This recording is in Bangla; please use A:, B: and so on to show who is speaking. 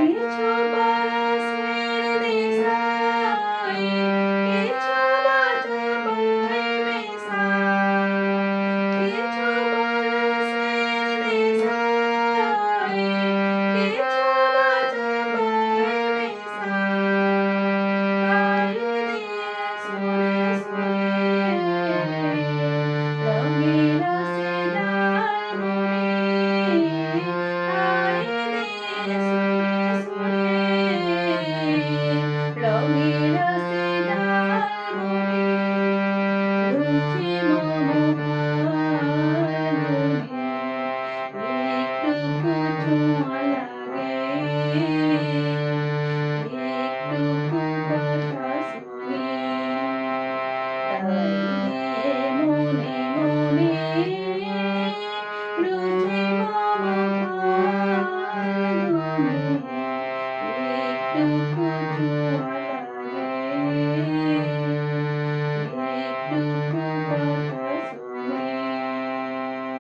A: কিছু বয়সের নেশায়, কিছু বাজবায় মেশায়, কিছু বয়সের নেশায়, কিছু বাজবায় মেশায়, তাই দিয়ে শুনে শুনে রঙের সিনার মনে, তাই দিয়ে শুনে শুনে রঙের সিনার মনে, রুচি মমতার গুণে একটুকু ছোঁয়া লাগে, একটুকু কথা শুনে, তাই দিয়ে মনে মনে রুচি মমতার গুণে একটুকু